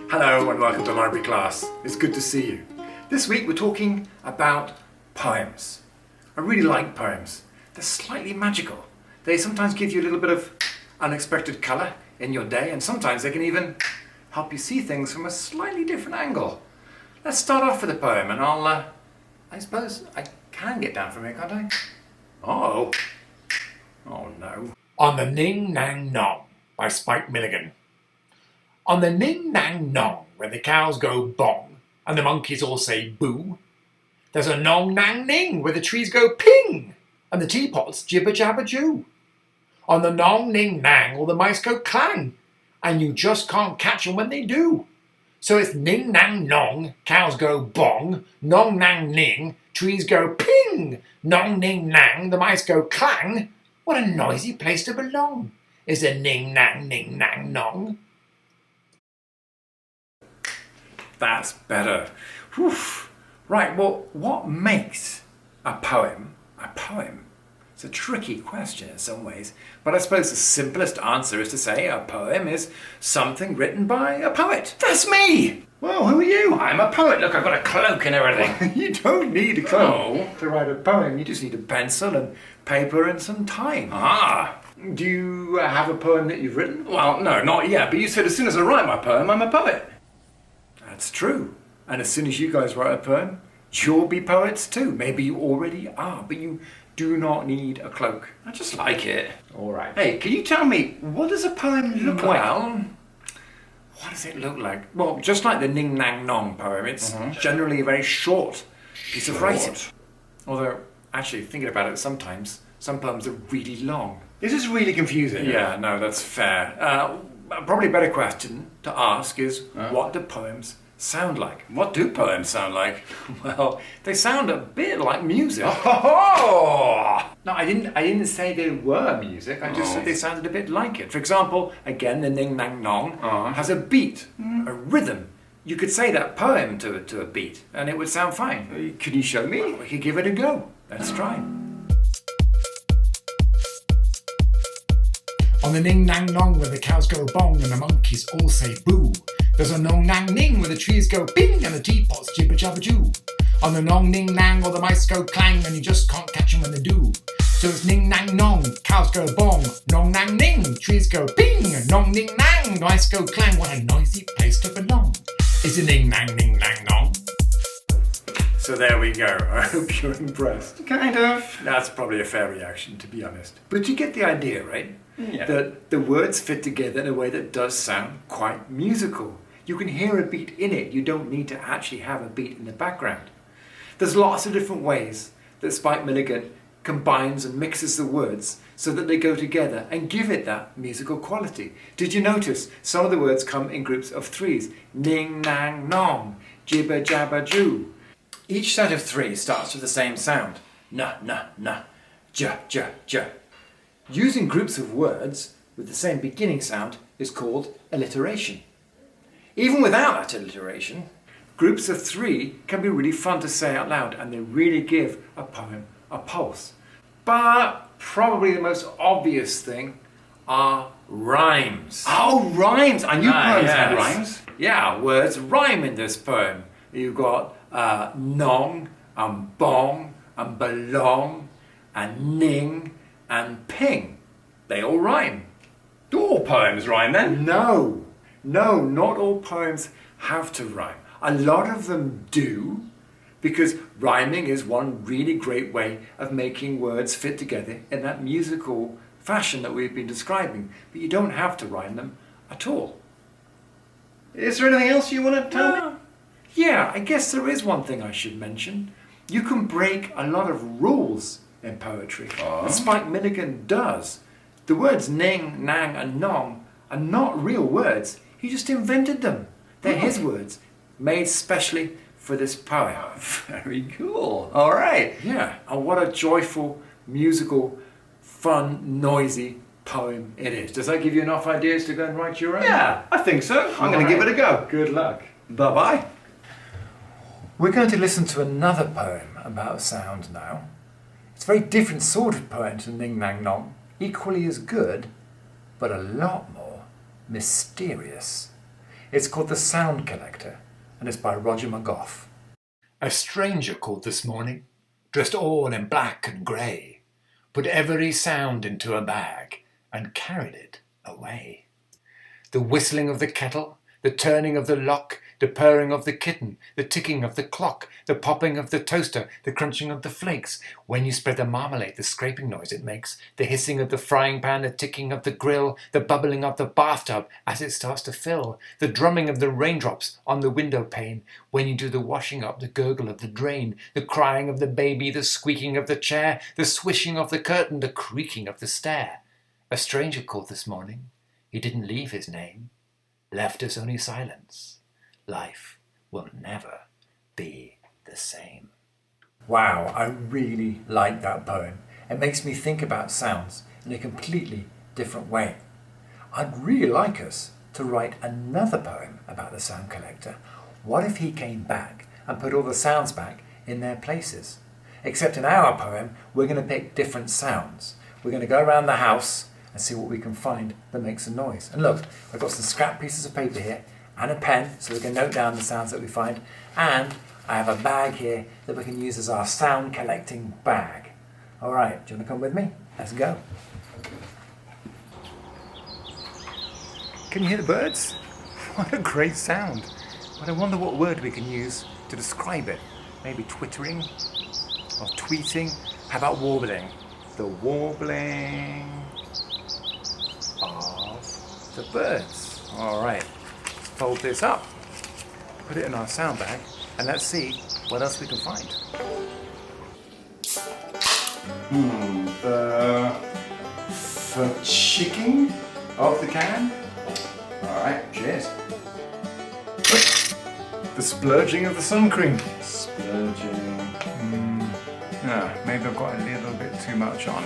Hello and welcome to library class. It's good to see you. This week we're talking about poems. I really like poems. They're slightly magical. They sometimes give you a little bit of unexpected colour in your day, and sometimes they can even help you see things from a slightly different angle. Let's start off with a poem, and I suppose I can get down from here, can't I? Oh no. On the Ning Nang Nong by Spike Milligan. On the Ning Nang Nong, where the cows go bong and the monkeys all say boo, there's a Nong Nang Ning where the trees go ping and the teapots jibber jabber joo. On the Nong Ning Nang all the mice go clang and you just can't catch 'em when they do. So it's Ning Nang Nong, cows go bong, Nong Nang Ning, trees go ping, Nong Ning Nang, the mice go clang. What a noisy place to belong is a Ning Nang Nong. That's better. Whew. Right, well, what makes a poem a poem? It's a tricky question in some ways, but I suppose the simplest answer is to say a poem is something written by a poet. That's me! Well, who are you? I'm a poet. Look, I've got a cloak and everything. You don't need a cloak to write a poem. You just need a pencil and paper and some time. Ah. Do you have a poem that you've written? Well, no, not yet, but you said as soon as I write my poem, I'm a poet. That's true. And as soon as you guys write a poem, you'll be poets too. Maybe you already are, but you do not need a cloak. I just like it. All right. Hey, can you tell me, what does a poem look like? Well, what does it look like? Well, just like the Ning Nang Nong poem, it's generally a very short piece of writing. Although, actually, thinking about it, sometimes some poems are really long. This is really confusing. Yeah, no, that's fair. Probably a better question to ask is, what do poems sound like? What do poems sound like? Well, they sound a bit like music. Oh! No, I didn't say they were music. I just said they sounded a bit like it. For example, again, the Ning Nang Nong has a beat, a rhythm. You could say that poem to a beat, and it would sound fine. Can you show me? We could give it a go. Let's try. On the Ning Nang Nong where the cows go bong and the monkeys all say boo, there's a Nong Nang Ning where the trees go ping and the teapots jibber jabber joo. On the Nong Ning Nang all the mice go clang and you just can't catch 'em when they do. So it's Ning Nang Nong, cows go bong, Nong Nang Ning, trees go ping, Nong Ning Nang, the mice go clang. What a noisy place to belong is a Ning Nang Nong. So there we go. I hope you're impressed. Kind of. That's probably a fair reaction, to be honest. But you get the idea, right? Yeah. That the words fit together in a way that does sound quite musical. You can hear a beat in it. You don't need to actually have a beat in the background. There's lots of different ways that Spike Milligan combines and mixes the words so that they go together and give it that musical quality. Did you notice some of the words come in groups of threes? Ning Nang Nong, jibber jabber joo. Each set of three starts with the same sound. Na, na, na, ja, ja, ja. Using groups of words with the same beginning sound is called alliteration. Even without that alliteration, groups of three can be really fun to say out loud, and they really give a poem a pulse. But probably the most obvious thing are rhymes. Oh, rhymes! I knew poems had yes. rhymes. Yeah, words rhyme in this poem. You've got nong, and bong, and belong, and ning, and ping. They all rhyme. Do all poems rhyme then? No, not all poems have to rhyme. A lot of them do, because rhyming is one really great way of making words fit together in that musical fashion that we've been describing. But you don't have to rhyme them at all. Is there anything else you want to tell me? Yeah, I guess there is one thing I should mention. You can break a lot of rules in poetry. And Spike Milligan does. The words ning, nang, and nong are not real words. He just invented them. They're his words, made specially for this poem. Very cool. All right. Yeah, and what a joyful, musical, fun, noisy poem it is. Does that give you enough ideas to go and write your own? Yeah, I think so. I'm going to give it a go. Good luck. Bye-bye. We're going to listen to another poem about sound now. It's a very different sort of poem to Ning Nang Nong, equally as good, but a lot more mysterious. It's called The Sound Collector, and it's by Roger McGough. A stranger called this morning, dressed all in black and grey, put every sound into a bag and carried it away. The whistling of the kettle, the turning of the lock, the purring of the kitten, the ticking of the clock, the popping of the toaster, the crunching of the flakes, when you spread the marmalade, the scraping noise it makes, the hissing of the frying pan, the ticking of the grill, the bubbling of the bathtub as it starts to fill, the drumming of the raindrops on the window pane, when you do the washing up, the gurgle of the drain, the crying of the baby, the squeaking of the chair, the swishing of the curtain, the creaking of the stair. A stranger called this morning. He didn't leave his name, left us only silence. Life will never be the same. Wow, I really like that poem. It makes me think about sounds in a completely different way. I'd really like us to write another poem about the sound collector. What if he came back and put all the sounds back in their places? Except in our poem, we're going to pick different sounds. We're going to go around the house and see what we can find that makes a noise. And look, I've got some scrap pieces of paper here and a pen so we can note down the sounds that we find. And I have a bag here that we can use as our sound collecting bag. All right, do you want to come with me? Let's go. Can you hear the birds? What a great sound. But I wonder what word we can use to describe it. Maybe twittering or tweeting. How about warbling? The warbling of the birds. All right, let's fold this up, put it in our sound bag, and let's see what else we can find. The chicken of the can. All right, cheers. The splurging of the sun cream. Splurging. Maybe I've got a little bit too much on.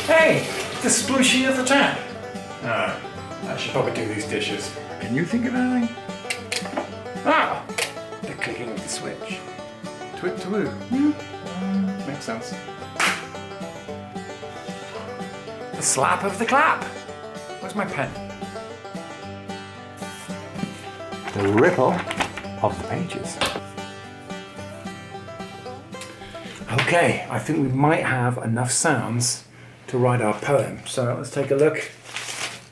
Hey, the splooshy of the tap. I should probably do these dishes. Can you think of anything? The clicking of the switch. Twit to woo. Makes sense. The slap of the clap. Where's my pen? The ripple of the pages. Okay, I think we might have enough sounds to write our poem. So let's take a look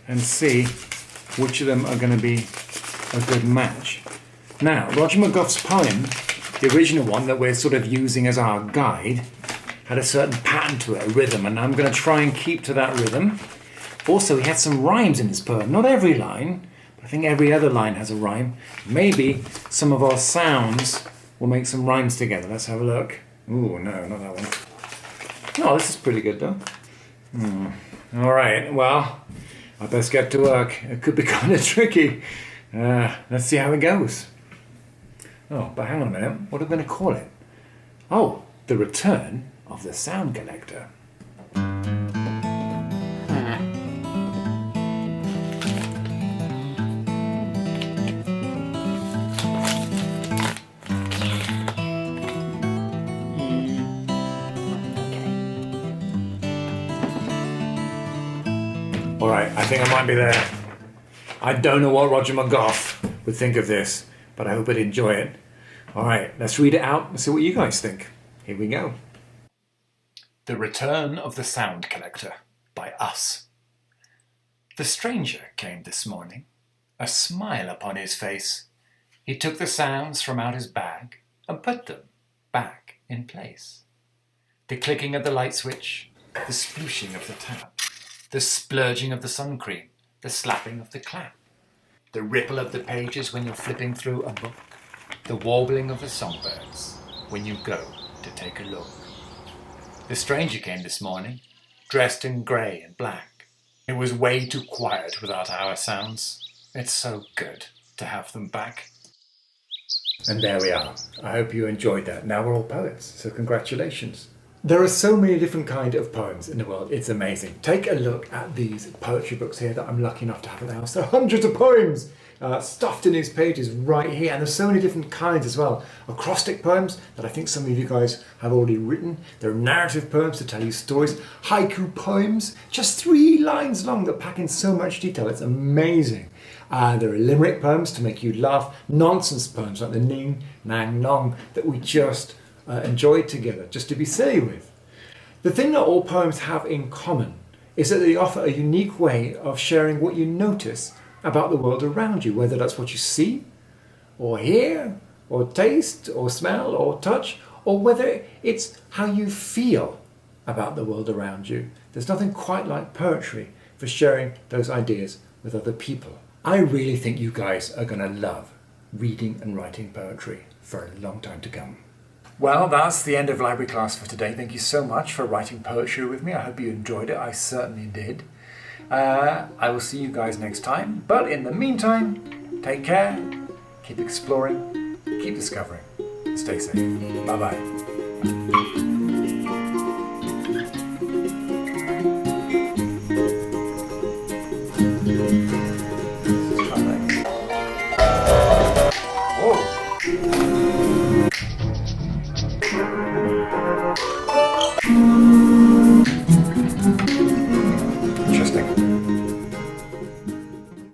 and see which of them are going to be a good match. Now, Roger McGough's poem, the original one that we're sort of using as our guide, had a certain pattern to it, a rhythm, and I'm going to try and keep to that rhythm. Also, he had some rhymes in his poem. Not every line, but I think every other line has a rhyme. Maybe some of our sounds will make some rhymes together. Let's have a look. Ooh, no, not that one. Oh, this is pretty good though. All right, well, I best get to work. It could be kind of tricky. Let's see how it goes. Oh, but hang on a minute. What are we going to call it? Oh, The Return of the Sound Collector. All right, I think I might be there. I don't know what Roger McGough would think of this, but I hope I'd enjoy it. All right, let's read it out and see what you guys think. Here we go. The Return of the Sound Collector by us. The stranger came this morning, a smile upon his face. He took the sounds from out his bag and put them back in place. The clicking of the light switch, the splooshing of the tap, the splurging of the sun cream, the slapping of the clap, the ripple of the pages when you're flipping through a book, the warbling of the songbirds when you go to take a look. The stranger came this morning, dressed in grey and black. It was way too quiet without our sounds. It's so good to have them back. And there we are. I hope you enjoyed that. Now we're all poets, so congratulations. There are so many different kinds of poems in the world. It's amazing. Take a look at these poetry books here that I'm lucky enough to have in the house. There are hundreds of poems stuffed in these pages right here. And there's so many different kinds as well. Acrostic poems that I think some of you guys have already written. There are narrative poems to tell you stories. Haiku poems, just 3 lines long that pack in so much detail. It's amazing. There are limerick poems to make you laugh, nonsense poems like the Ning Nang Nong that we just enjoyed together, just to be silly with. The thing that all poems have in common is that they offer a unique way of sharing what you notice about the world around you, whether that's what you see, or hear, or taste, or smell, or touch, or whether it's how you feel about the world around you. There's nothing quite like poetry for sharing those ideas with other people. I really think you guys are going to love reading and writing poetry for a long time to come. Well, that's the end of library class for today. Thank you so much for writing poetry with me. I hope you enjoyed it. I certainly did. I will see you guys next time. But in the meantime, take care, keep exploring, keep discovering. Stay safe. Bye-bye. Whoa.